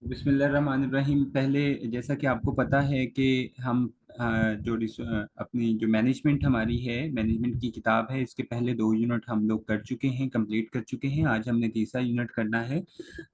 बिस्मिल्लाहिर्रहमानिर्रहीम। पहले जैसा कि आपको पता है कि हम अपनी जो मैनेजमेंट हमारी है, मैनेजमेंट की किताब है, इसके पहले 2 यूनिट हम लोग कर चुके हैं, कंप्लीट कर चुके हैं। आज हमने तीसरा यूनिट करना है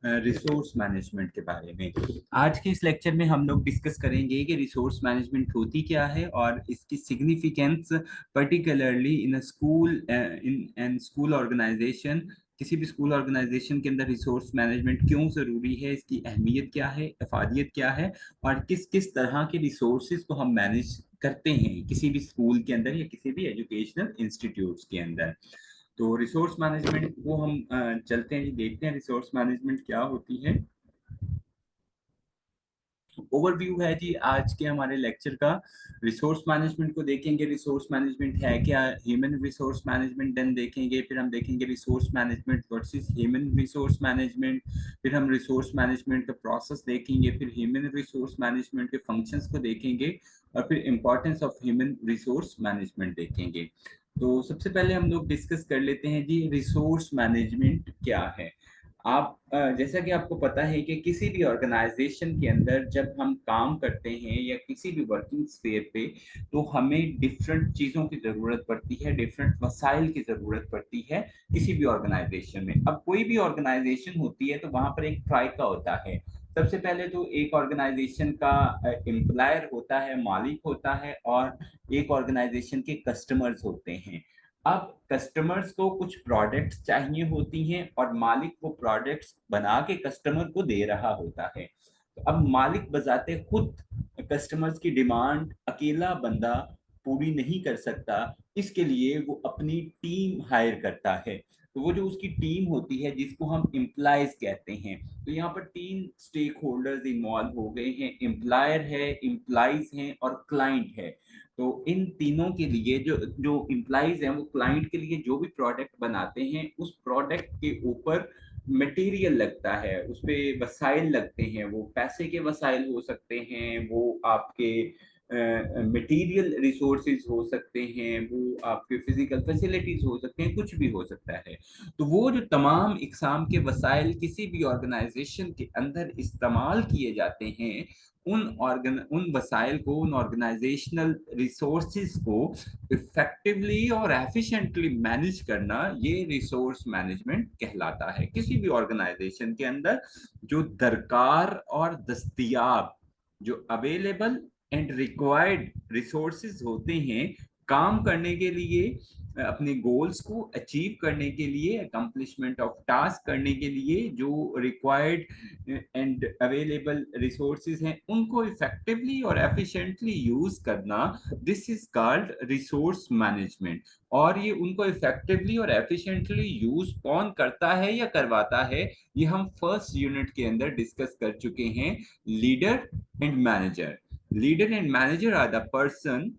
रिसोर्स मैनेजमेंट के बारे में। आज के इस लेक्चर में हम लोग डिस्कस करेंगे कि रिसोर्स मैनेजमेंट होती क्या है और इसकी significance particularly in a school, in an school organisation. किसी भी स्कूल ऑर्गेनाइजेशन के अंदर रिसोर्स मैनेजमेंट क्यों ज़रूरी है, इसकी अहमियत क्या है, अफादियत क्या है, और किस किस तरह के रिसोर्सेज को हम मैनेज करते हैं किसी भी स्कूल के अंदर या किसी भी एजुकेशनल इंस्टीट्यूट्स के अंदर। तो रिसोर्स मैनेजमेंट को हम चलते हैं, देखते हैं रिसोर्स मैनेजमेंट क्या होती है। ओवरव्यू है जी आज के हमारे लेक्चर का। रिसोर्स मैनेजमेंट को देखेंगे, रिसोर्स मैनेजमेंट है क्या, ह्यूमन रिसोर्स मैनेजमेंट देन देखेंगे, फिर हम देखेंगे resource management versus human resource management, फिर हम रिसोर्स मैनेजमेंट का प्रोसेस देखेंगे, फिर ह्यूमन रिसोर्स मैनेजमेंट के फंक्शंस को देखेंगे, और फिर importance of human resource management देखेंगे। तो सबसे पहले हम लोग डिस्कस कर लेते हैं जी रिसोर्स मैनेजमेंट क्या है। आप जैसा कि आपको पता है कि किसी भी ऑर्गेनाइजेशन के अंदर जब हम काम करते हैं या किसी भी वर्किंग स्फेयर पे, तो हमें डिफरेंट चीज़ों की ज़रूरत पड़ती है, डिफरेंट वसाइल की ज़रूरत पड़ती है किसी भी ऑर्गेनाइजेशन में। अब कोई भी ऑर्गेनाइजेशन होती है तो वहाँ पर एक ट्राइका होता है। सबसे पहले तो एक ऑर्गेनाइजेशन का एम्प्लॉयर होता है, मालिक होता है, और एक ऑर्गेनाइजेशन के कस्टमर्स होते हैं। अब कस्टमर्स को कुछ प्रोडक्ट्स चाहिए होती हैं और मालिक वो प्रोडक्ट्स बना के कस्टमर को दे रहा होता है। तो अब मालिक बजाते खुद कस्टमर्स की डिमांड अकेला बंदा पूरी नहीं कर सकता, इसके लिए वो अपनी टीम हायर करता है। तो वो जो उसकी टीम होती है जिसको हम एम्प्लॉयज कहते हैं, तो यहाँ पर 3 स्टेक होल्डर्स इन्वॉल्व हो गए हैं, एम्प्लॉयर है, एम्प्लॉयज हैं और क्लाइंट है। तो इन तीनों के लिए जो जो इम्प्लाइज हैं वो क्लाइंट के लिए जो भी प्रोडक्ट बनाते हैं उस प्रोडक्ट के ऊपर मटेरियल लगता है, उस पे वसाइल लगते हैं। वो पैसे के वसाइल हो सकते हैं, वो आपके मटेरियल रिसोर्सेज हो सकते हैं, वो आपके फिजिकल फैसिलिटीज हो सकते हैं, कुछ भी हो सकता है। तो वो जो तमाम इकसाम के वसाइल किसी भी ऑर्गेनाइजेशन के अंदर इस्तेमाल किए जाते हैं, उन वसाइल को, उन ऑर्गेनाइजेशनल रिसोर्सेज को इफेक्टिवली और एफिशिएंटली मैनेज करना, ये रिसोर्स मैनेजमेंट कहलाता है। किसी भी ऑर्गेनाइजेशन के अंदर जो दरकार और दस्तयाब, जो अवेलेबल एंड रिक्वायर्ड रिसोर्सेज होते हैं काम करने के लिए, अपने गोल्स को अचीव करने के लिए, अकम्पलिशमेंट ऑफ टास्क करने के लिए, जो रिक्वायर्ड एंड अवेलेबल रिसोर्सेज हैं उनको इफेक्टिवली और एफिशिएंटली यूज करना, this is called resource management. और ये उनको इफेक्टिवली और एफिशिएंटली यूज कौन करता है या करवाता है, ये हम फर्स्ट यूनिट के अंदर डिस्कस कर चुके हैं। Leader and manager. Leader and manager are the person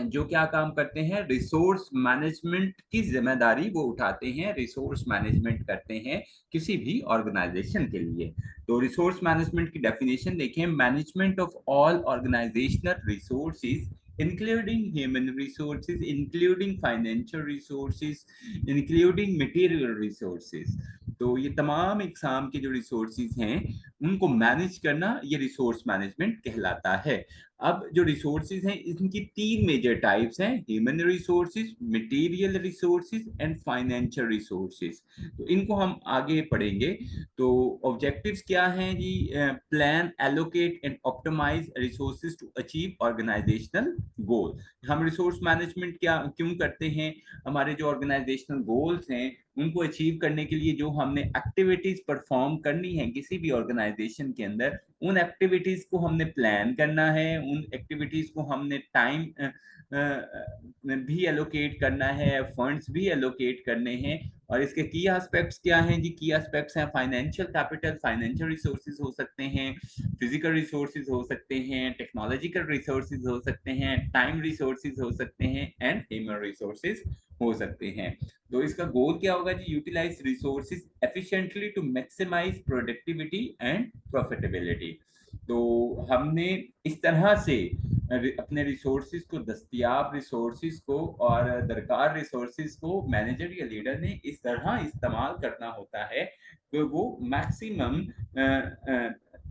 जो क्या काम करते हैं, रिसोर्स मैनेजमेंट की जिम्मेदारी वो उठाते हैं, रिसोर्स मैनेजमेंट करते हैं किसी भी ऑर्गेनाइजेशन के लिए। तो रिसोर्स मैनेजमेंट की डेफिनेशन देखें, management of all organisational resources including human resources, including financial resources, including material resources। तो ये तमाम इकसाम के जो रिसोर्सेज हैं उनको मैनेज करना, ये रिसोर्स मैनेजमेंट कहलाता है। अब जो रिसोर्सेज हैं इनकी 3 मेजर टाइप्स हैं, human resources, material resources and financial resources. तो इनको हम आगे पढ़ेंगे। तो ऑब्जेक्टिव्स क्या हैं जी, plan, allocate and optimise resources to achieve organisational goal. हम रिसोर्स मैनेजमेंट क्या क्यों करते हैं, हमारे जो ऑर्गेनाइजेशनल गोल्स हैं उनको अचीव करने के लिए जो हमने एक्टिविटीज परफॉर्म करनी है किसी भी ऑर्गेनाइजेशन के अंदर, उन एक्टिविटीज को हमने प्लान करना है, उन एक्टिविटीज को हमने टाइम भी एलोकेट करना है, फंड्स भी एलोकेट करने हैं। और इसके की एस्पेक्ट्स क्या हैं जी, की एस्पेक्ट्स हैं फाइनेंशियल कैपिटल, फाइनेंशियल रिसोर्सेज हो सकते हैं, फिजिकल रिसोर्सेज हो सकते हैं, टेक्नोलॉजिकल रिसोर्सेज हो सकते हैं, टाइम रिसोर्सेज हो सकते हैं, एंड ह्यूमन रिसोर्सेज हो सकते हैं। तो इसका गोल क्या होगा जी, utilise resources efficiently to maximise productivity and profitability. तो हमने इस तरह से अपने रिसोर्सेज को, दस्तयाब रिसोर्सेज को और दरकार रिसोर्सेज को मैनेजर या लीडर ने इस तरह इस्तेमाल करना होता है कि वो मैक्सिमम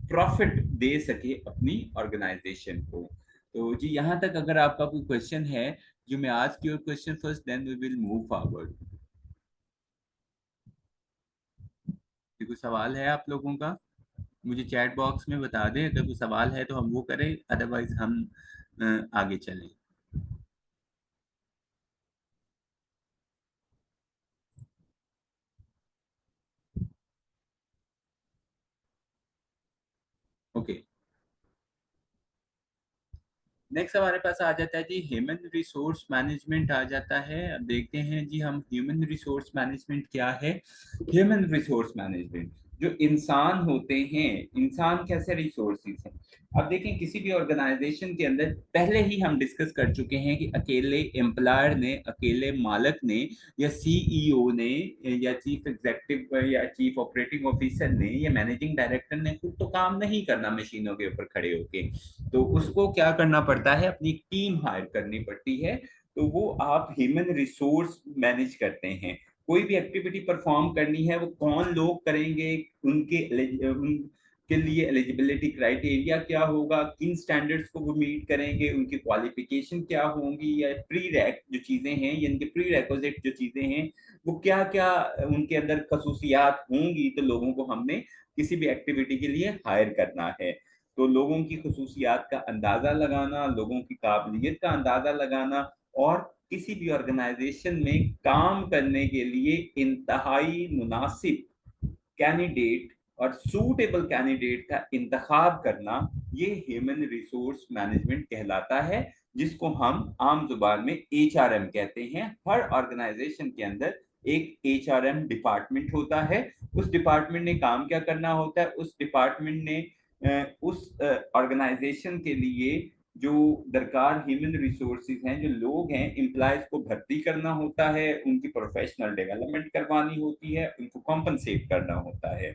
प्रॉफिट दे सके अपनी ऑर्गेनाइजेशन को। तो जी यहाँ तक अगर आपका कोई क्वेश्चन है, जो मैं ask your question first then we will move forward. कोई सवाल है आप लोगों का? मुझे चैट बॉक्स में बता दें, अगर कोई सवाल है तो हम वो करें, अदरवाइज हम आगे चलें। ओके, नेक्स्ट हमारे पास आ जाता है जी ह्यूमन रिसोर्स मैनेजमेंट आ जाता है। अब देखते हैं जी हम ह्यूमन रिसोर्स मैनेजमेंट क्या है। ह्यूमन रिसोर्स मैनेजमेंट, जो इंसान होते हैं, इंसान कैसे रिसोर्सेज हैं। अब देखें किसी भी ऑर्गेनाइजेशन के अंदर, पहले ही हम डिस्कस कर चुके हैं कि अकेले एम्प्लॉयर ने, अकेले मालिक ने, या सीईओ ने, या चीफ एग्जीक्यूटिव या चीफ ऑपरेटिंग ऑफिसर ने, या मैनेजिंग डायरेक्टर ने खुद तो काम नहीं करना मशीनों के ऊपर खड़े होके। तो उसको क्या करना पड़ता है, अपनी टीम हायर करनी पड़ती है। तो वो आप ह्यूमन रिसोर्स मैनेज करते हैं। कोई भी एक्टिविटी परफॉर्म करनी है, वो कौन लोग करेंगे, उनके लिए एलिजिबिलिटी क्राइटेरिया क्या होगा, किन स्टैंडर्ड्स को वो मीट करेंगे, उनकी क्वालिफिकेशन क्या होंगी, या प्री रैक जो चीजें हैं, यानी कि प्री रेकोजिट जो चीजें हैं, वो क्या क्या उनके अंदर खसूसियात होंगी, तो लोगों को हमने किसी भी एक्टिविटी के लिए हायर करना है। तो लोगों की खसूसियात का अंदाजा लगाना, लोगों की काबिलियत का अंदाजा लगाना, और किसी भी ऑर्गेनाइजेशन में काम करने के लिए इंतहाई मुनासिब कैंडिडेट और सूटेबल कैंडिडेट का इंतखाब करना, ये ह्यूमन रिसोर्स मैनेजमेंट कहलाता है, जिसको हम आम जुबान में एचआरएम कहते हैं। हर ऑर्गेनाइजेशन के अंदर एक एचआरएम डिपार्टमेंट होता है। उस डिपार्टमेंट ने काम क्या करना होता है, उस डिपार्टमेंट ने उस ऑर्गेनाइजेशन के लिए जो दरकार ह्यूमन रिसोर्सेज हैं, जो लोग हैं, एम्प्लॉयज को भर्ती करना होता है, उनकी प्रोफेशनल डेवलपमेंट करवानी होती है, उनको कॉम्पनसेट करना होता है।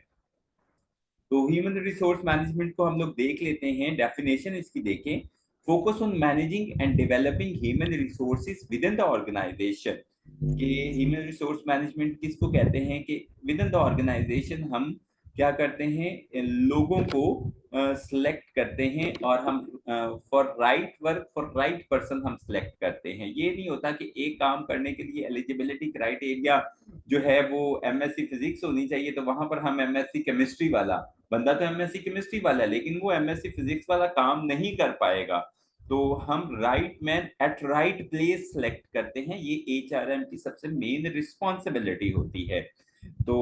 तो ह्यूमन रिसोर्स मैनेजमेंट को हम लोग देख लेते हैं, डेफिनेशन इसकी देखें। Focus on managing and developing human resources within the organisation. कि ह्यूमन रिसोर्स मैनेजमेंट किसको कहते हैं, कि विद इन द ऑर्गेनाइजेशन हम क्या करते हैं, लोगों को सिलेक्ट करते हैं, और हम for right work for right person हम सिलेक्ट करते हैं। ये नहीं होता कि एक काम करने के लिए एलिजिबिलिटी क्राइटेरिया जो है वो एमएससी फिजिक्स होनी चाहिए, तो वहां पर हम एमएससी केमिस्ट्री वाला बंदा, तो एमएससी केमिस्ट्री वाला है, लेकिन वो एमएससी फिजिक्स वाला काम नहीं कर पाएगा। तो हम right man eight right place select करते हैं, ये एचआरएम की सबसे मेन रिस्पॉन्सिबिलिटी होती है। तो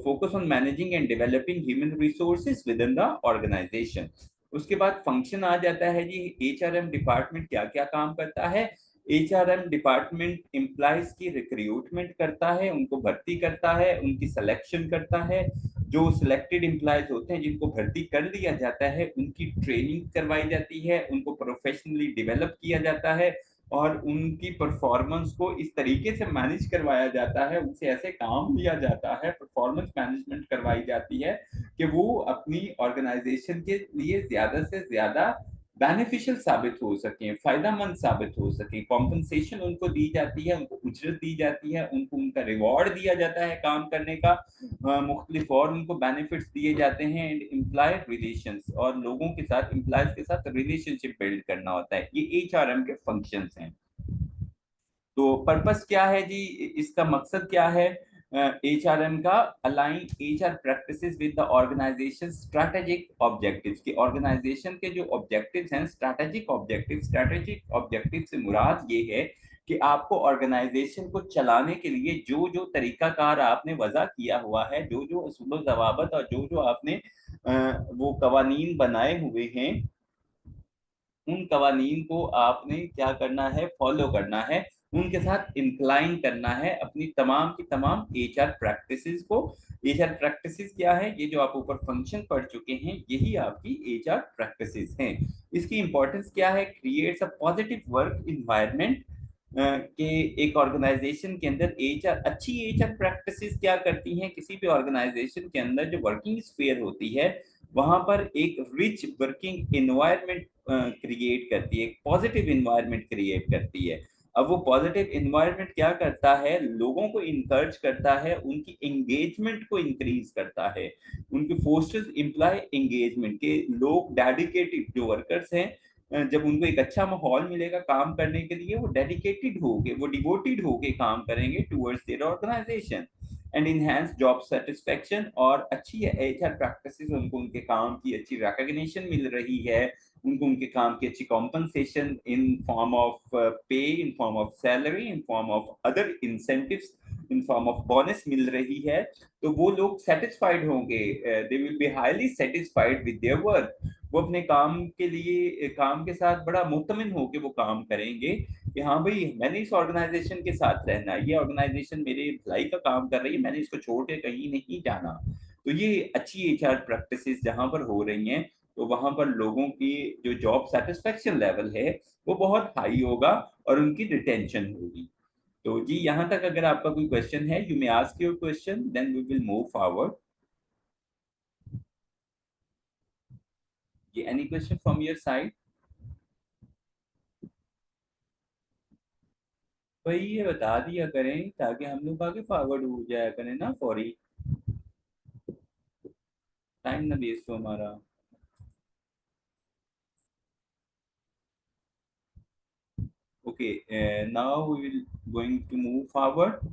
focus on managing and developing human resources within the organisation. उसके बाद फंक्शन आ जाता है जी, एचआरएम डिपार्टमेंट क्या क्या काम करता है। एचआरएम डिपार्टमेंट एम्प्लॉयज की रिक्रूटमेंट करता है, उनको भर्ती करता है, उनकी सिलेक्शन करता है। जो सिलेक्टेड एम्प्लॉयज होते हैं, जिनको भर्ती कर लिया जाता है, उनकी ट्रेनिंग करवाई जाती है, उनको प्रोफेशनली डेवलप किया जाता है, और उनकी परफॉर्मेंस को इस तरीके से मैनेज करवाया जाता है, उनसे ऐसे काम लिया जाता है, परफॉर्मेंस मैनेजमेंट करवाई जाती है कि वो अपनी ऑर्गेनाइजेशन के लिए ज्यादा से ज्यादा बेनिफिशियल साबित हो सके, फायदेमंद साबित हो सके। कॉम्पनसेशन उनको दी जाती है, उनको उजरत दी जाती है, उनको उनका रिवॉर्ड दिया जाता है काम करने का, मुख्तलिफ और उनको बेनिफिट्स दिए जाते हैं। एंड एम्प्लॉयर रिलेशंस, और लोगों के साथ, एम्प्लॉयज के साथ रिलेशनशिप बिल्ड करना होता है। ये एचआरएम के फंक्शंस हैं। तो पर्पस क्या है जी, इसका मकसद क्या है एचआरएम का? Align HR practices with the organisation strategic objectives. की ऑर्गेनाइजेशन के जो ऑब्जेक्टिव्स हैं, स्ट्रेटेजिक ऑब्जेक्टिव से मुराद ये है कि आपको ऑर्गेनाइजेशन को चलाने के लिए जो जो तरीकाकार आपने वजह किया हुआ है, जो जो उसूल ज़वाबित और जो जो आपने वो कवानीन बनाए हुए हैं, उन कवानीन को आपने क्या करना है, फॉलो करना है, उनके साथ इंक्लाइन करना है अपनी तमाम की तमाम एचआर प्रैक्टिसेस को। एचआर प्रैक्टिसेस क्या है, ये जो आप ऊपर फंक्शन पढ़ चुके हैं, यही आपकी एचआर प्रैक्टिसेस हैं। इसकी इंपॉर्टेंस क्या है? Creates a positive work environment. कि एक ऑर्गेनाइजेशन के अंदर एचआर, अच्छी एचआर प्रैक्टिसेस क्या करती हैं, किसी भी ऑर्गेनाइजेशन के अंदर जो वर्किंग स्फीयर होती है, वहां पर एक रिच वर्किंग एनवायरनमेंट क्रिएट करती है, एक पॉजिटिव एनवायरनमेंट क्रिएट करती है। अब वो पॉजिटिव इन्वायरमेंट क्या करता है, लोगों को इनकरेज करता है, उनकी एंगेजमेंट को इंक्रीज करता है, उनके फोर्सेस इंप्लाई एंगेजमेंट के लोग डेडिकेटेड जो वर्कर्स हैं, जब उनको एक अच्छा माहौल मिलेगा काम करने के लिए, वो डेडिकेटेड होके, वो डिवोटेड होके काम करेंगे towards their organisation and enhance job satisfaction. और अच्छी एचआर प्रैक्टिसेस, उनको उनके काम की अच्छी रिकॉग्निशन मिल रही है, उनको उनके काम की अच्छी compensation in form of pay, in form of salary, in form of other incentives, in form of bonus मिल रही है, तो वो लोग सेटिस्फाइड होंगे, they will be highly satisfied with their work. वो अपने काम के लिए, काम के साथ बड़ा मुतमिन होकर वो काम करेंगे कि हाँ भाई मैंने इस ऑर्गेनाइजेशन के साथ रहना है, ये ऑर्गेनाइजेशन मेरे भलाई का काम कर रही है, मैंने इसको छोड़ के कहीं नहीं जाना। तो ये अच्छी एचआर प्रैक्टिसेस जहां पर हो रही हैं, तो वहां पर लोगों की जो जॉब सेटिस्फेक्शन लेवल है वो बहुत हाई होगा और उनकी रिटेंशन होगी। तो जी यहाँ तक अगर आपका कोई क्वेश्चन है, you may ask your question, then we will move forward. ये any question from your side? भाई ये बता दिया करें ताकि हम लोग आगे फॉरवर्ड हो जाया करें ना, फौरी, टाइम ना वेस्ट हो हमारा। Okay, now we will going to move forward.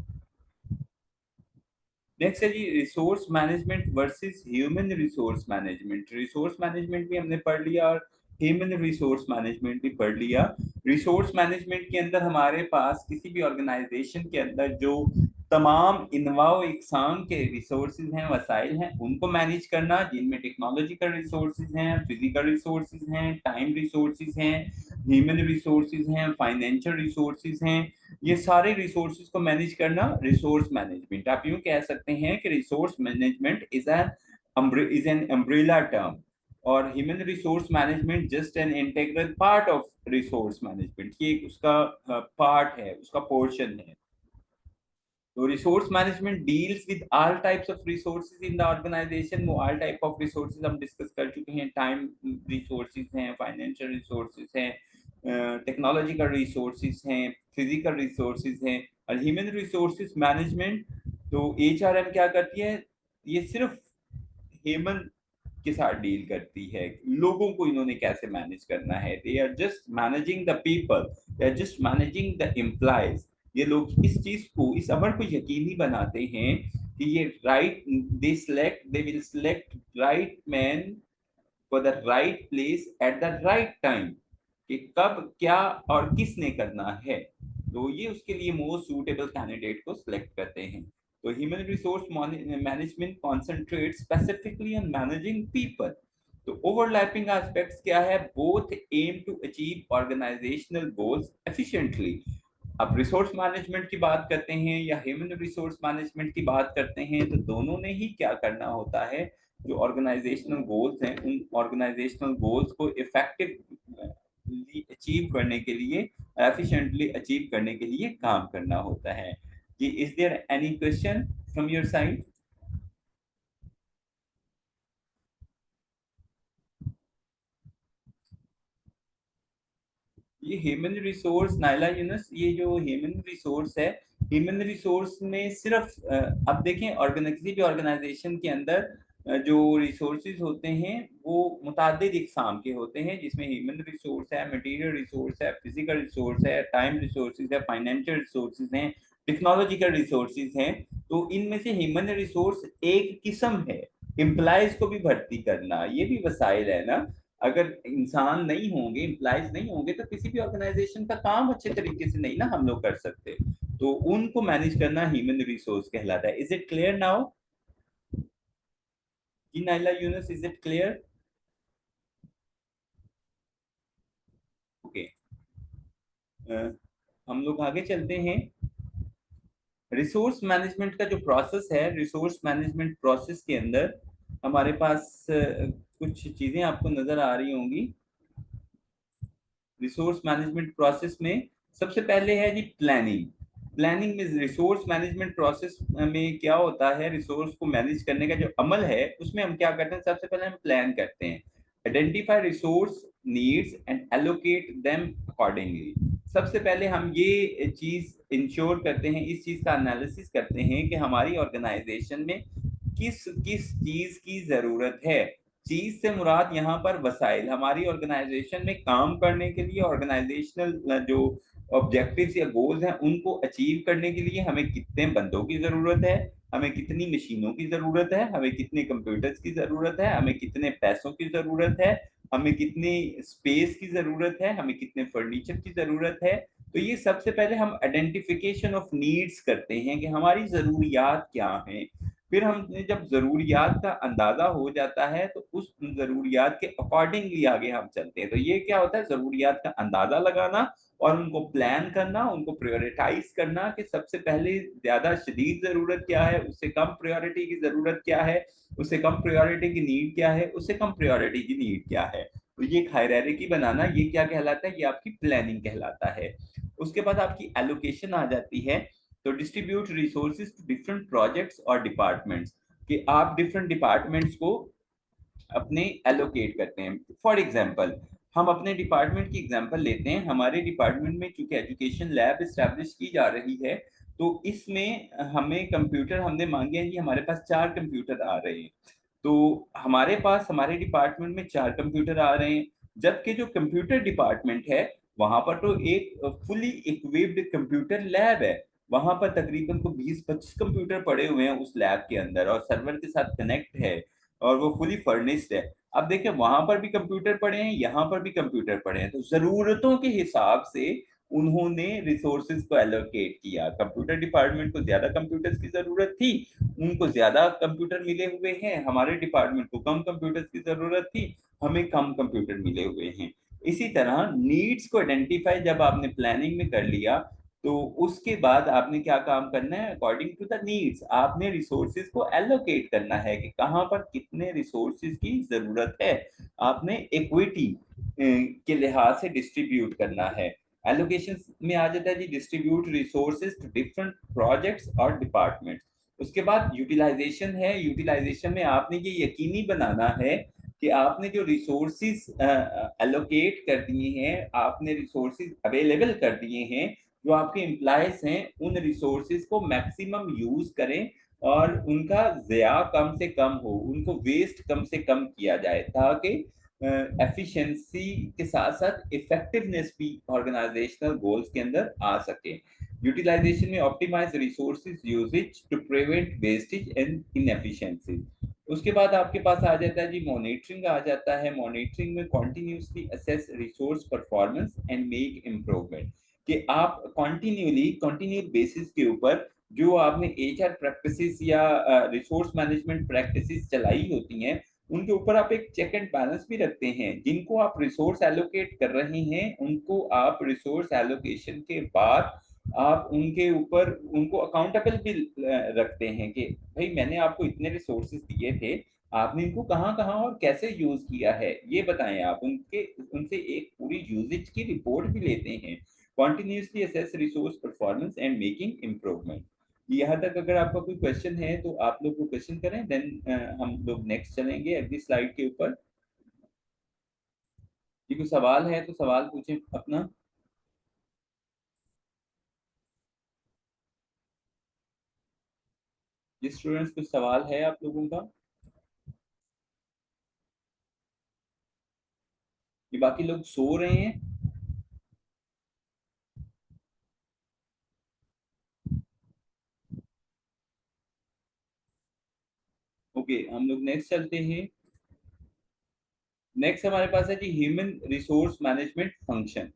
Next है जी resource management versus human resource management. Resource management भी हमने पढ़ लिया और ह्यूमन रिसोर्स मैनेजमेंट भी पढ़ लिया। रिसोर्स मैनेजमेंट के अंदर हमारे पास किसी भी ऑर्गेनाइजेशन के अंदर जो तमाम इन्वॉल्व इकसाम के रिसोर्सेज हैं, वसाइल हैं, उनको मैनेज करना, जिनमें टेक्नोलॉजिकल रिसोर्सेज हैं, फिजिकल रिसोर्सेज हैं, टाइम रिसोर्सेज हैं, ह्यूमन रिसोर्सेज हैं, फाइनेंशियल रिसोर्सेज हैं, ये सारे रिसोर्सेज को मैनेज करना रिसोर्स मैनेजमेंट। आप यूं कह सकते हैं कि resource management is an umbrella term और human resource management just an integral part of resource management, ये उसका पार्ट है, उसका पोर्शन है। तो resource management deals with all types of resources in the organisation. वो ऑल टाइप ऑफ रिसोर्सेज हम discuss कर चुके हैं, टाइम रिसोर्सेज हैं, फाइनेंशियल रिसोर्सेज हैं, टेक्नोलॉजिकल रिसोर्सेज हैं, फिजिकल रिसोर्सेज हैं। और ह्यूमन रिसोर्सेज मैनेजमेंट, तो एचआरएम क्या करती है, ये सिर्फ ह्यूमन के साथ डील करती है, लोगों को इन्होंने कैसे मैनेज करना है। They are just managing the people, they are just managing the employees. ये लोग इस चीज को, इस अमर को यकीनी बनाते हैं कि ये right, they will select right man for the right place at the right time, कि कब क्या और किसने करना है, तो ये उसके लिए मोस्ट सूटेबल कैंडिडेट को सिलेक्ट करते हैं। तो human resource management concentrate specifically on managing people. तो ओवरलैपिंग एस्पेक्ट्स क्या है, both aim to achieve organisational goals efficiently. अब रिसोर्स मैनेजमेंट की बात करते हैं या ह्यूमन रिसोर्स मैनेजमेंट की बात करते हैं, तो दोनों ने ही क्या करना होता है, जो ऑर्गेनाइजेशनल गोल्स हैं, उन ऑर्गेनाइजेशनल गोल्स को इफेक्टिवली अचीव करने के लिए, एफिशिएंटली अचीव करने के लिए काम करना होता है। जी, is there any question from your side? ये ह्यूमन रिसोर्स, नाइला यूनुस, ये जो ह्यूमन रिसोर्स है, ह्यूमन रिसोर्स में सिर्फ अब देखें किसी भी ऑर्गेनाइजेशन के अंदर जो रिसोर्सेज होते हैं वो मुतादिद इकसाम के होते हैं, जिसमें ह्यूमन रिसोर्स है, मटेरियल रिसोर्स है, फिजिकल रिसोर्स है, टाइम रिसोर्सेज है, फाइनेंशियल रिसोर्सेज हैं, टेक्नोलॉजिकल रिसोर्सेज हैं। तो इनमें से ह्यूमन रिसोर्स एक किस्म है। एम्प्लॉयज को भी भर्ती करना ये भी वसाइल है ना। अगर इंसान नहीं होंगे, एम्प्लॉयज नहीं होंगे, तो किसी भी ऑर्गेनाइजेशन का काम अच्छे तरीके से नहीं ना हम लोग कर सकते। तो उनको मैनेज करना ह्यूमन रिसोर्स कहलाता है। Is it clear now? जी Naila Yunus, is it clear? Okay, हम लोग आगे चलते हैं। रिसोर्स मैनेजमेंट का जो प्रोसेस है, रिसोर्स मैनेजमेंट प्रोसेस के अंदर हमारे पास कुछ चीजें आपको नजर आ रही होंगी। रिसोर्स मैनेजमेंट प्रोसेस में सबसे पहले है जी प्लानिंग। प्लानिंग में रिसोर्स मैनेजमेंट प्रोसेस में क्या होता है, रिसोर्स को मैनेज करने का जो अमल है उसमें हम क्या करते हैं, सबसे पहले हम प्लान करते हैं, identify resource needs and allocate them accordingly. सबसे पहले हम ये चीज इंश्योर करते हैं, इस चीज का एनालिसिस करते हैं कि हमारी ऑर्गेनाइजेशन में किस किस चीज की जरूरत है। चीज से मुराद यहाँ पर वसाइल, हमारी ऑर्गेनाइजेशन में काम करने के लिए ऑर्गेनाइजेशनल जो ऑब्जेक्टिव्स या गोल्स हैं उनको अचीव करने के लिए हमें कितने बंदों की जरूरत है, हमें कितनी मशीनों की जरूरत है, हमें कितने कंप्यूटर्स की जरूरत है, हमें कितने पैसों की जरूरत है, हमें कितनी स्पेस की जरूरत है, हमें कितने फर्नीचर की जरूरत है। तो ये सबसे पहले हम आइडेंटिफिकेशन ऑफ नीड्स करते हैं कि हमारी जरूरियात क्या हैं। फिर हमने जब जरूरियात का अंदाजा हो जाता है तो उस जरूरियात के अकॉर्डिंगली आगे हम चलते हैं। तो ये क्या होता है, जरूरियात का अंदाजा लगाना और उनको प्लान करना, उनको प्रायोरिटाइज करना कि सबसे पहले ज्यादा शदीद जरूरत क्या है, उससे कम प्रायोरिटी की जरूरत क्या है, उससे कम प्रायोरिटी की नीड क्या है, उससे कम प्रायोरिटी की नीड क्या है। तो ये हायरार्की बनाना, ये क्या कहलाता है, ये आपकी प्लानिंग कहलाता है। उसके बाद आपकी एलोकेशन आ जाती है। तो distribute resources to different projects और डिपार्टमेंट्स, कि आप डिफरेंट डिपार्टमेंट्स को अपने एलोकेट करते हैं। फॉर एग्जांपल, हम अपने डिपार्टमेंट की एग्जांपल लेते हैं। हमारे डिपार्टमेंट में चूंकि एजुकेशन लैब इस्टेब्लिश की जा रही है, तो इसमें हमें कंप्यूटर हमने मांगे हैं कि हमारे पास 4 कंप्यूटर आ रहे हैं। तो हमारे पास हमारे डिपार्टमेंट में 4 कंप्यूटर आ रहे हैं, जबकि जो कंप्यूटर डिपार्टमेंट है वहां पर तो एक फुली इक्विप्ड कंप्यूटर लैब है। वहां पर तकरीबन को 20-25 कंप्यूटर पड़े हुए हैं उस लैब के अंदर और सर्वर के साथ कनेक्ट है और वो फुली फर्निश्ड है। अब देखिए, वहां पर भी कंप्यूटर पड़े हैं, यहाँ पर भी कंप्यूटर पड़े हैं, तो जरूरतों के हिसाब से उन्होंने रिसोर्सेज को एलोकेट किया। कंप्यूटर डिपार्टमेंट को ज्यादा कंप्यूटर्स की जरूरत थी, उनको ज्यादा कंप्यूटर मिले हुए हैं, हमारे डिपार्टमेंट को कम कंप्यूटर्स की जरूरत थी, हमें कम कंप्यूटर मिले हुए हैं। इसी तरह नीड्स को आइडेंटिफाई जब आपने प्लानिंग में कर लिया, तो उसके बाद आपने क्या काम करना है, अकॉर्डिंग टू द नीड्स आपने रिसोर्सेज को एलोकेट करना है कि कहाँ पर कितने रिसोर्सेज की जरूरत है। आपने इक्विटी के लिहाज से डिस्ट्रीब्यूट करना है। एलोकेशन में आ जाता है जी, distribute resources to different projects और डिपार्टमेंट्स। उसके बाद यूटिलाइजेशन है। यूटिलाइजेशन में आपने ये यकीनी बनाना है कि आपने जो रिसोर्सेज एलोकेट कर दिए हैं, आपने रिसोर्सेज अवेलेबल कर दिए हैं, जो आपके एम्प्लॉयज हैं उन रिसोर्सेज को मैक्सिमम यूज करें और उनका ज़या कम से कम हो, उनको वेस्ट कम से कम किया जाए, ताकि एफिशिएंसी के साथ साथ इफेक्टिवनेस भी ऑर्गेनाइजेशनल गोल्स के अंदर आ सके। यूटिलाइजेशन में optimise resources usage to prevent wastage and inefficiency. उसके बाद आपके पास आ जाता है जी मॉनिटरिंग आ जाता है। मॉनिटरिंग में continuously assess resource performance and make improvement, कि आप कंटिन्यू बेसिस के ऊपर जो आपने एचआर प्रैक्टिसेस या रिसोर्स मैनेजमेंट प्रैक्टिसेस चलाई होती हैं, उनके ऊपर आप एक चेक एंड बैलेंस भी रखते हैं। जिनको आप रिसोर्स एलोकेट कर रहे हैं उनको आप रिसोर्स एलोकेशन के बाद आप उनके ऊपर उनको अकाउंटेबल भी रखते हैं कि भाई मैंने आपको इतने रिसोर्सेज दिए थे, आपने इनको कहाँ कहाँ और कैसे यूज किया है ये बताएं। आप उनके उनसे एक पूरी यूजेज की रिपोर्ट भी लेते हैं। Continuously assess resource performance and making improvement. यहाँ तक अगर आपका कोई क्वेश्चन है तो आप लोग को क्वेश्चन करें, देन हम लोग नेक्स्ट चलेंगे अगली स्लाइड के ऊपर। जी कोई सवाल है तो सवाल पूछें अपना। जिस स्टूडेंट्स कुछ सवाल है आप लोगों का, ये बाकी लोग सो रहे हैं। ओके, हम लोग नेक्स्ट चलते हैं। नेक्स्ट हमारे पास है जी ह्यूमन रिसोर्स मैनेजमेंट फंक्शन।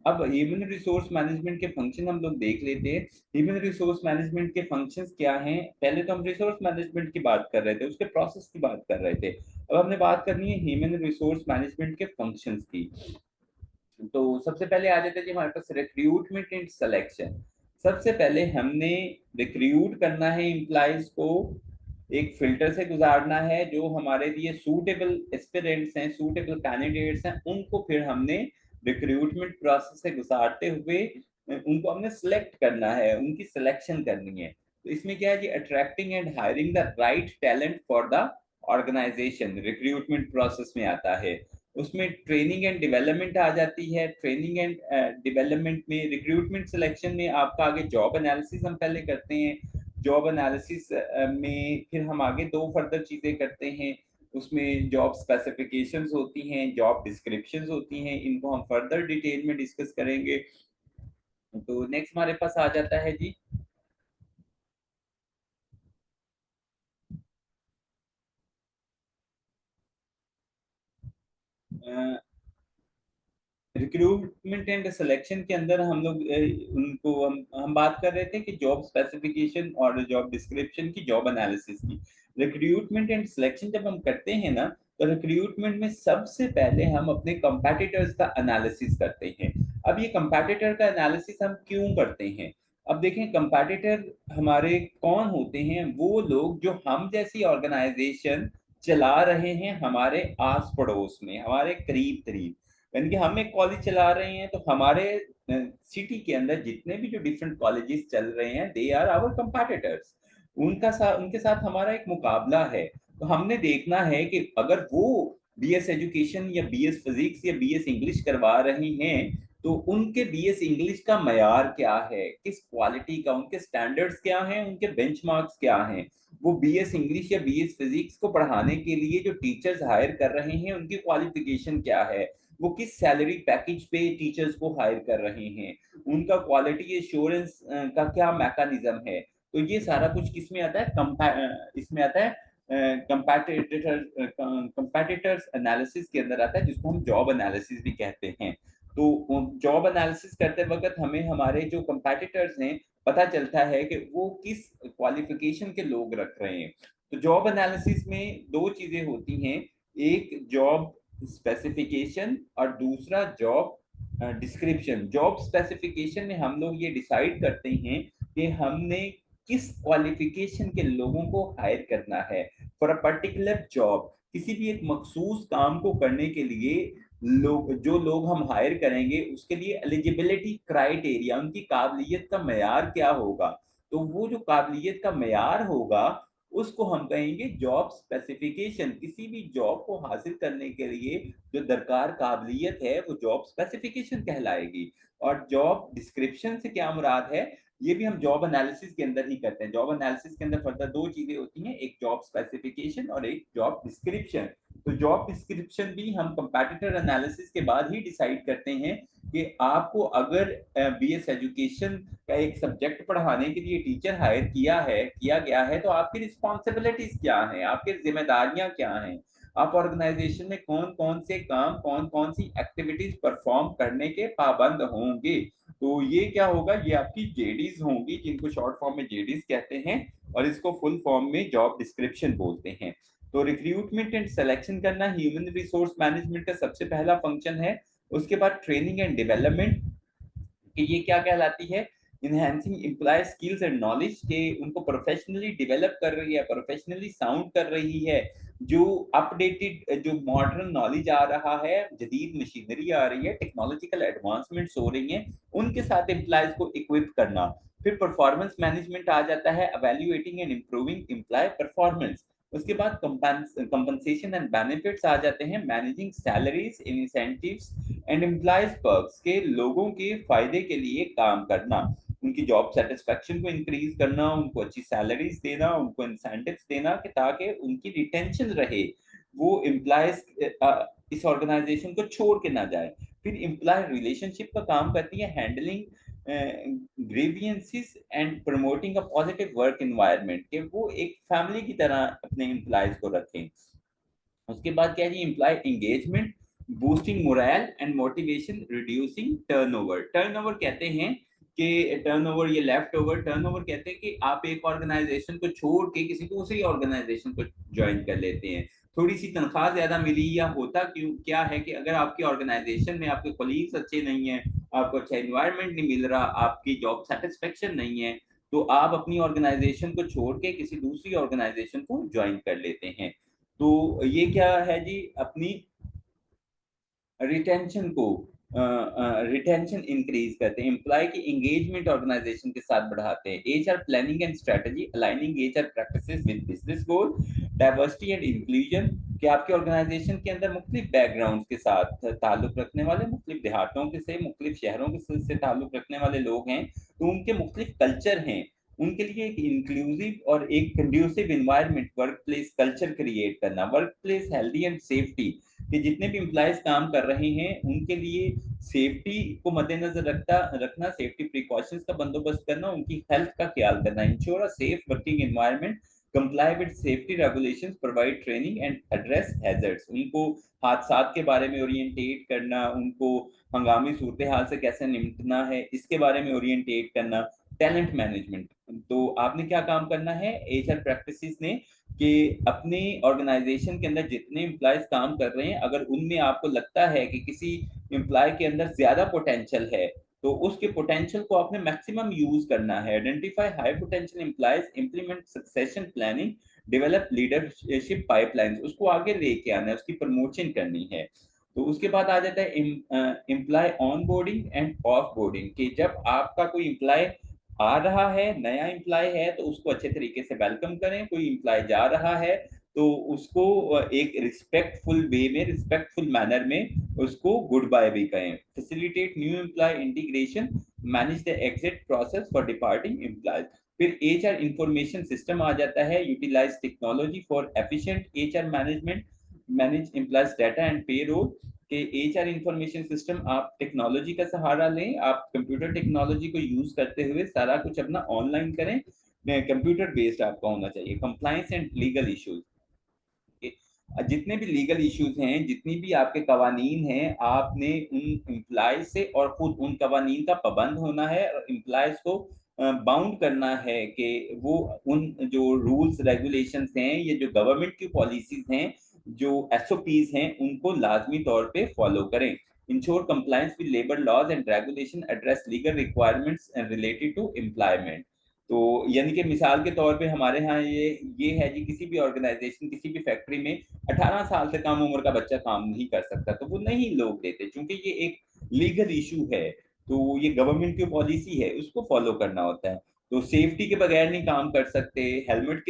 अब ह्यूमन रिसोर्स मैनेजमेंट के फंक्शन हम लोग देख लेते हैं। ह्यूमन रिसोर्स मैनेजमेंट के फंक्शंस क्या हैं। पहले तो हम रिसोर्स मैनेजमेंट की बात कर रहे थे, उसके प्रोसेस की बात कर रहे थे। अब हमने बात करनी है ह्यूमन रिसोर्स मैनेजमेंट के फंक्शंस की। तो सबसे पहले आ जाता है जी हमारे पास रिक्रूटमेंट एंड सिलेक्शन। सबसे पहले हमने रिक्रूट करना है एम्प्लॉयज को, एक फिल्टर से गुजारना है, जो हमारे लिए सूटेबल एस्पिरेंट्स हैं, सूटेबल कैंडिडेट्स हैं, उनको फिर हमने रिक्रूटमेंट प्रोसेस से गुजारते हुए उनको हमने सिलेक्ट करना है, उनकी सिलेक्शन करनी है। तो इसमें क्या है जी, attracting and hiring the right talent for the organisation recruitment process में आता है। उसमें ट्रेनिंग एंड डेवलपमेंट आ जाती है। ट्रेनिंग एंड डेवलपमेंट में रिक्रूटमेंट सिलेक्शन में आपका आगे जॉब एनालिसिस हम पहले करते हैं। जॉब एनालिसिस में फिर हम आगे दो फर्दर चीजें करते हैं। उसमें जॉब स्पेसिफिकेशंस होती हैं, जॉब डिस्क्रिप्शंस होती हैं, इनको हम फर्दर डिटेल में डिस्कस करेंगे। तो नेक्स्ट हमारे पास आ जाता है जी रिक्रूटमेंट एंड सिलेक्शन के अंदर हम लोग उनको हम बात कर रहे थे कि जॉब स्पेसिफिकेशन और जॉब डिस्क्रिप्शन की, जॉब एनालिसिस की। रिक्रूटमेंट एंड सिलेक्शन जब हम करते हैं ना, तो रिक्रूटमेंट में सबसे पहले हम अपने कंपेटिटर्स का एनालिसिस करते हैं। अब ये कंपेटिटर का एनालिसिस हम क्यों करते हैं? अब देखें, कंपेटिटर हमारे कौन होते हैं? वो लोग जो हम जैसी ऑर्गेनाइजेशन चला रहे हैं हमारे आस पड़ोस में, हमारे करीब करीब। यानी कि हम एक कॉलेज चला रहे हैं, तो हमारे सिटी के अंदर जितने भी जो डिफरेंट कॉलेजेस चल रहे हैं, दे आर आवर कंपेटिटर्स। उनके साथ हमारा एक मुकाबला है। तो हमने देखना है कि अगर वो बीएस एजुकेशन या बीएस फिजिक्स या बीएस इंग्लिश करवा रहे हैं, तो उनके बीएस इंग्लिश का मयार क्या है, किस क्वालिटी का, उनके स्टैंडर्ड्स क्या हैं, उनके बेंचमार्क्स क्या हैं। वो बीएस इंग्लिश या बीएस फिजिक्स को पढ़ाने के लिए जो टीचर्स हायर कर रहे हैं, उनकी क्वालिफिकेशन क्या है, वो किस सैलरी पैकेज पे टीचर्स को हायर कर रहे हैं, उनका क्वालिटी एश्योरेंस का क्या मैकेनिज्म है। तो ये सारा कुछ किस में आता है? इसमें आता है कंपैटिटर्स एनालिसिस के अंदर आता है, जिसको हम जॉब एनालिसिस भी कहते हैं। तो जॉब एनालिसिस करते वक्त हमें हमारे जो कंपैटिटर्स हैं पता चलता है कि वो किस क्वालिफिकेशन के लोग रख रहे हैं। तो जॉब एनालिसिस में दो चीजें होती हैं, एक जॉब स्पेसिफिकेशन और दूसरा जॉब डिस्क्रिप्शन। जॉब स्पेसिफिकेशन में हम लोग ये डिसाइड करते हैं कि हमने किस क्वालिफिकेशन के लोगों को हायर करना है फॉर अ पर्टिकुलर जॉब। किसी भी एक मखसूस काम को करने के लिए जो लोग हम हायर करेंगे, उसके लिए एलिजिबिलिटी क्राइटेरिया, उनकी काबिलियत का मेयार क्या होगा। तो वो जो काबिलियत का मेयार होगा, उसको हम कहेंगे जॉब स्पेसिफिकेशन। किसी भी जॉब को हासिल करने के लिए जो दरकार काबिलियत है, वो जॉब स्पेसिफिकेशन कहलाएगी। और जॉब डिस्क्रिप्शन से क्या मुराद है, ये भी हम जॉब एनालिसिस के अंदर ही करते हैं। जॉब एनालिसिस के अंदर फर्दर दो चीजें होती हैं, एक जॉब स्पेसिफिकेशन और एक जॉब डिस्क्रिप्शन। तो जॉब डिस्क्रिप्शन भी हम कंपैटिटर एनालिसिस के बाद ही डिसाइड करते हैं कि आपको अगर बीएस एजुकेशन का एक सब्जेक्ट पढ़ाने के लिए टीचर हायर किया गया है, तो आपकी रिस्पॉन्सिबिलिटीज क्या हैं, आपकी जिम्मेदारियां क्या हैं, आप ऑर्गेनाइजेशन में कौन कौन से काम, कौन कौन सी एक्टिविटीज परफॉर्म करने के पाबंद होंगे। तो ये क्या होगा, ये आपकी जेडीज होंगी, जिनको शॉर्ट फॉर्म में जेडीज कहते हैं, और इसको फुल फॉर्म में जॉब डिस्क्रिप्शन बोलते हैं। तो रिक्रूटमेंट एंड सिलेक्शन करना ह्यूमन रिसोर्स मैनेजमेंट का सबसे पहला फंक्शन है। उसके बाद ट्रेनिंग एंड डेवलपमेंट, कि ये क्या कहलाती है, enhancing employee skills and knowledge, के उनको प्रोफेशनली डेवलप कर रही है, प्रोफेशनली साउंड कर रही है। जो अपडेटेड, जो मॉडर्न नॉलेज आ रहा है, जदीद मशीनरी आ रही है, टेक्नोलॉजिकल एडवांसमेंट्स हो रही हैं, उनके साथ एम्प्लॉयज को इक्विप करना। फिर परफॉर्मेंस मैनेजमेंट आ जाता है, evaluating and improving employee performance. उसके बाद कंपनसेशन एंड बेनिफिट्स आ जाते हैं, managing salaries, incentives and employees perks, के लोगों के फायदे के लिए काम करना, उनकी जॉब सेटिस्फेक्शन को इंक्रीज करना, उनको अच्छी सैलरीज देना, उनको इंसेंटिव्स देना, कि ताकि उनकी रिटेंशन रहे, वो एम्प्लॉयज इस ऑर्गेनाइजेशन को छोड़ के ना जाए। फिर एम्प्लॉय रिलेशनशिप का काम करती है, handling grievances and promoting a positive work environment, के वो एक फैमिली की तरह अपने एम्प्लॉयज को रखें। उसके बाद क्या है, employee engagement, boosting morale and motivation, reducing turnover. Turnover कहते हैं कि टर्नओवर, ये लेफ्ट ओवर, टर्नओवर कहते हैं कि आप एक ऑर्गेनाइजेशन को छोड़ के किसी दूसरी ऑर्गेनाइजेशन को ज्वाइन कर लेते हैं, थोड़ी सी तनख्वाह ज्यादा मिली, या होता क्यों क्या है कि अगर आपकी ऑर्गेनाइजेशन में आपके कोलीग्स अच्छे नहीं है, आपको अच्छा एनवायरनमेंट नहीं मिल रहा, आपकी जॉब सेटिस्फेक्शन नहीं है, तो आप अपनी ऑर्गेनाइजेशन को छोड़ के किसी दूसरी ऑर्गेनाइजेशन को ज्वाइन कर लेते हैं। तो ये क्या है जी, अपनी रिटेंशन को, रिटेंशन इंक्रीज करते हैं, एम्प्लॉय की एंगेजमेंट ऑर्गेनाइजेशन के साथ बढ़ाते हैं। HR planning and strategy, aligning HR practices with business goal, diversity and inclusion, कि आपके ऑर्गेनाइजेशन के अंदर मुख्तलिफ बैकग्राउंड के साथ ताल्लुक रखने वाले, मुख्तलिफ देहातों के से, मुख्तलिफ शहरों के से ताल्लुक रखने वाले लोग हैं, तो उनके मुख्तलिफ कल्चर हैं, उनके लिए एक इंक्लूसिव और एक conducive environment, work place culture create करना, work place healthy and safety, कि जितने भी एम्प्लॉयज काम कर रहे हैं उनके लिए सेफ्टी को मद्देनजर रखना, सेफ्टी प्रिकॉशंस का बंदोबस्त करना, उनकी हेल्थ का ख्याल करना, ensure a safe working environment, comply with safety regulations, provide training and address hazards, उनको हादसात के बारे में ओरिएंटेट करना, उनको हंगामी सूरत हाल से कैसे निपटना है इसके बारे में ओरिएंटेट करना, टैलेंट मैनेजमेंट। तो आपने क्या काम करना है एचआर प्रैक्टिसेस ने, कि अपने ऑर्गेनाइजेशन के अंदर जितने एम्प्लॉयज काम कर रहे हैं, अगर उनमें आपको लगता है कि किसी एम्प्लॉय के अंदर ज्यादा पोटेंशियल है, तो उसके पोटेंशियल को आपने मैक्सिमम यूज करना है। Identify high potential employees, implement succession planning, develop leadership pipelines, उसको आगे लेके आना है, उसकी प्रमोशन करनी है। तो उसके बाद आ जाता है employee onboarding and offboarding, कि जब आपका कोई एम्प्लॉय आ रहा है, नया एम्प्लॉय है, तो उसको अच्छे तरीके से वेलकम करें, कोई एम्प्लॉय जा रहा है तो उसको एक रिस्पेक्टफुल वे में, रिस्पेक्टफुल मैनर में उसको गुड बाय भी कहें। Facilitate new employee integration, manage the exit process for departing employees. फिर एचआर इंफॉर्मेशन सिस्टम आ जाता है, utilise technology for efficient HR management, manage employees data and payroll, के एचआर इंफॉर्मेशन सिस्टम आप technology का सहारा लें, आप कंप्यूटर टेक्नोलॉजी को यूज करते हुए सारा कुछ अपना ऑनलाइन करें, कंप्यूटर बेस्ड आपका होना चाहिए। कंप्लायंस एंड लीगल इश्यूज, जितने भी लीगल इश्यूज हैं, जितनी भी आपके कवानीन हैं, आपने उन एम्प्लॉय से और खुद उन कवानीन का पाबंद होना है, और एम्प्लॉयज को बाउंड करना है कि वो उन जो रूल्स रेगुलेशंस हैं, ये जो गवर्नमेंट की पॉलिसीज हैं, जो एसओपीज हैं, उनको लाजमी तौर पे फॉलो करें। Ensure compliance with labour laws and regulation, address legal requirements related to employment. तो यानी कि मिसाल के तौर पे हमारे यहाँ ये है जी, किसी भी ऑर्गेनाइजेशन, किसी भी फैक्ट्री में 18 साल से कम उम्र का बच्चा काम नहीं कर सकता, तो वो नहीं लोग देते, क्योंकि ये एक लीगल इशू है, तो ये गवर्नमेंट की पॉलिसी है, उसको फॉलो करना होता है। तो सेफ्टी के बगैर नहीं काम कर सकते, हेलमेट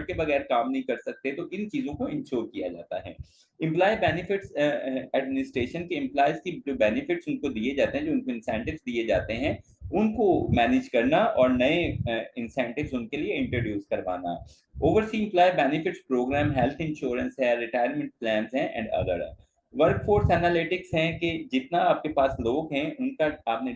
के बगैर काम नहीं कर सकते, तो इन चीजों को इंश्योर किया जाता है। एम्प्लॉय बेनिफिट्स एडमिनिस्ट्रेशन के एम्प्लॉयज की जो बेनिफिट्स उनको दिए जाते हैं, जो उनको इंसेंटिव्स दिए जाते हैं, उनको मैनेज करना और नए इंसेंटिव्स उनके लिए इंट्रोड्यूस करवाना। Oversee employee benefits programme, health insurance है, रिटायरमेंट प्लान है एंड अदर। वर्कफोर्स एनालिटिक्स हैं, कि जितना आपके पास लोग हैं उनका आपने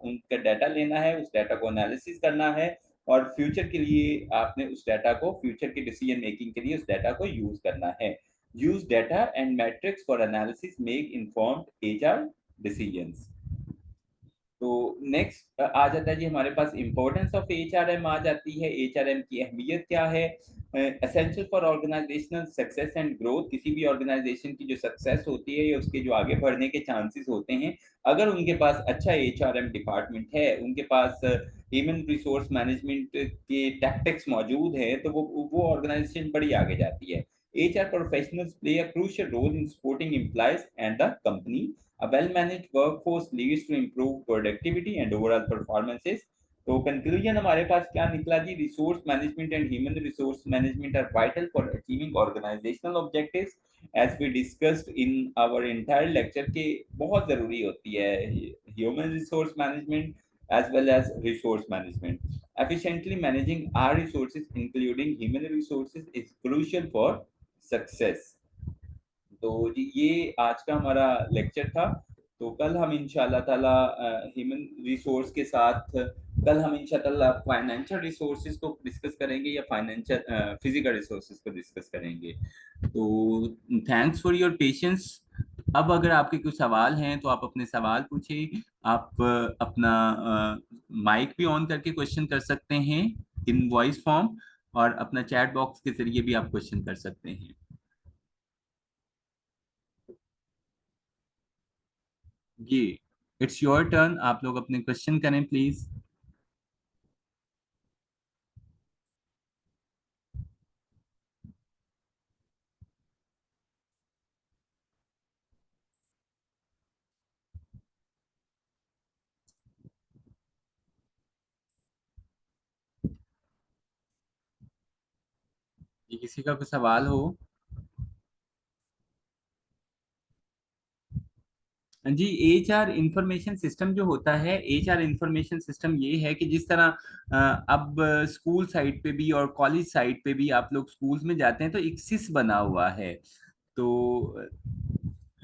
उनका डाटा लेना है, उस डाटा को एनालिसिस करना है, और फ्यूचर के लिए आपने उस डाटा को, फ्यूचर के डिसीजन मेकिंग के लिए उस डाटा को यूज करना है। Use data and metrics for analysis, make informed HR decisions. तो नेक्स्ट आ जाता है जी हमारे पास इंपॉर्टेंस ऑफ एचआरएम आ जाती है, एचआरएम की अहमियत क्या है। Essential for organisational success and growth, किसी भी ऑर्गेनाइजेशन की जो सक्सेस होती है या उसके जो आगे बढ़ने के चांसेस होते हैं, अगर उनके पास अच्छा एचआरएम डिपार्टमेंट है, उनके पास ह्यूमन रिसोर्स मैनेजमेंट के टैक्टिक्स मौजूद है, तो वो ऑर्गेनाइजेशन बड़ी आगे जाती है। HR professionals play a crucial role in supporting employees and the company. A well-managed workforce leads to improved productivity and overall performances. तो कंक्लूजन हमारे पास क्या निकला जी, resource management and human resource management are vital for achieving organisational objectives, as we discussed in our entire lecture, के बहुत जरूरी होती है human resource management as well as resource management. Efficiently managing our resources, including human resources, is crucial for success. तो जी ये आज का हमारा लेक्चर था। तो कल हम इंशाल्लाह ताला ह्यूमन रिसोर्स के साथ, कल हम इंशाल्लाह फाइनेंशियल रिसोर्सेज को डिस्कस करेंगे, या फाइनेंशियल फिजिकल रिसोर्सेज को डिस्कस करेंगे। तो थैंक्स फॉर योर पेशेंस। अब अगर आपके कुछ सवाल हैं तो आप अपने सवाल पूछिए। आप अपना माइक भी ऑन करके क्वेश्चन कर सकते हैं इन वॉइस फॉर्म, और अपना चैट बॉक्स के जरिए भी आप क्वेश्चन कर सकते हैं। जी, इट्स योर टर्न, आप लोग अपने क्वेश्चन करें प्लीज। ये किसी का कोई सवाल हो? जी, एचआर इंफॉर्मेशन सिस्टम जो होता है, एचआर इंफॉर्मेशन सिस्टम ये है कि जिस तरह अब स्कूल साइट पे भी और कॉलेज साइट पे भी आप लोग स्कूल्स में जाते हैं तो एक सिस बना हुआ है। तो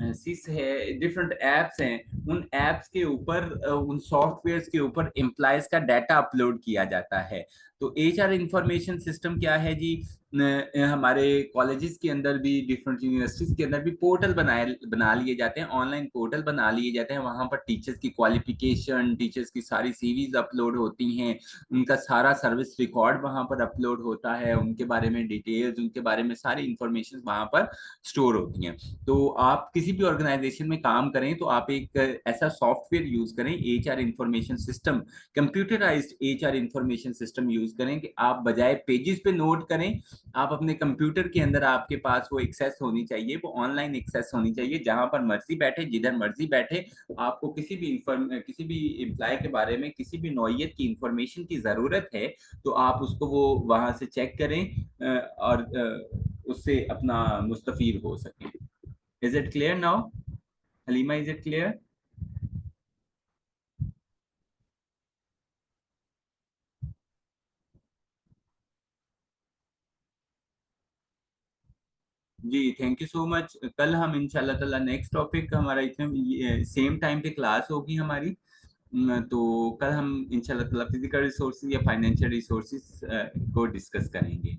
सिस है, डिफरेंट एप्स हैं, उन एप्स के ऊपर उन सॉफ्टवेयर्स के ऊपर एम्प्लॉयज का डाटा अपलोड किया जाता है। तो एचआर इंफॉर्मेशन सिस्टम क्या है जी, हमारे कॉलेजेस के अंदर भी, डिफरेंट यूनिवर्सिटीज के अंदर भी पोर्टल बना लिए जाते हैं, ऑनलाइन पोर्टल बना लिए जाते हैं। वहां पर टीचर्स की क्वालिफिकेशन, टीचर्स की सारी सीवीज अपलोड होती हैं, उनका सारा सर्विस रिकॉर्ड वहां पर अपलोड होता है, उनके बारे में डिटेल्स, उनके बारे में सारी इंफॉर्मेशन वहां पर स्टोर होती हैं। तो आप किसी भी ऑर्गेनाइजेशन में काम करें तो आप एक ऐसा सॉफ्टवेयर यूज करें, HR information system, computerised HR information system use करें, कि आप बजाय पेजेस पे नोट करें, आप अपने कंप्यूटर के अंदर आपके पास वो एक्सेस होनी चाहिए, वो ऑनलाइन एक्सेस होनी चाहिए, जहां पर मर्जी बैठे, जिधर मर्जी बैठे, आपको किसी भी एम्प्लॉय के बारे में किसी भी नौइयत की इंफॉर्मेशन की जरूरत है तो आप उसको वो वहां से चेक करें और उससे अपना मुस्तफीद हो सके। Is it clear now? Halima, is it clear? जी, थैंक यू सो मच। कल हम इंशाल्लाह ताला नेक्स्ट टॉपिक हमारा इतने सेम टाइम पे क्लास होगी हमारी। तो कल हम इंशाल्लाह ताला फिजिकल रिसोर्सेज या फाइनेंशियल रिसोर्सेज को डिस्कस करेंगे।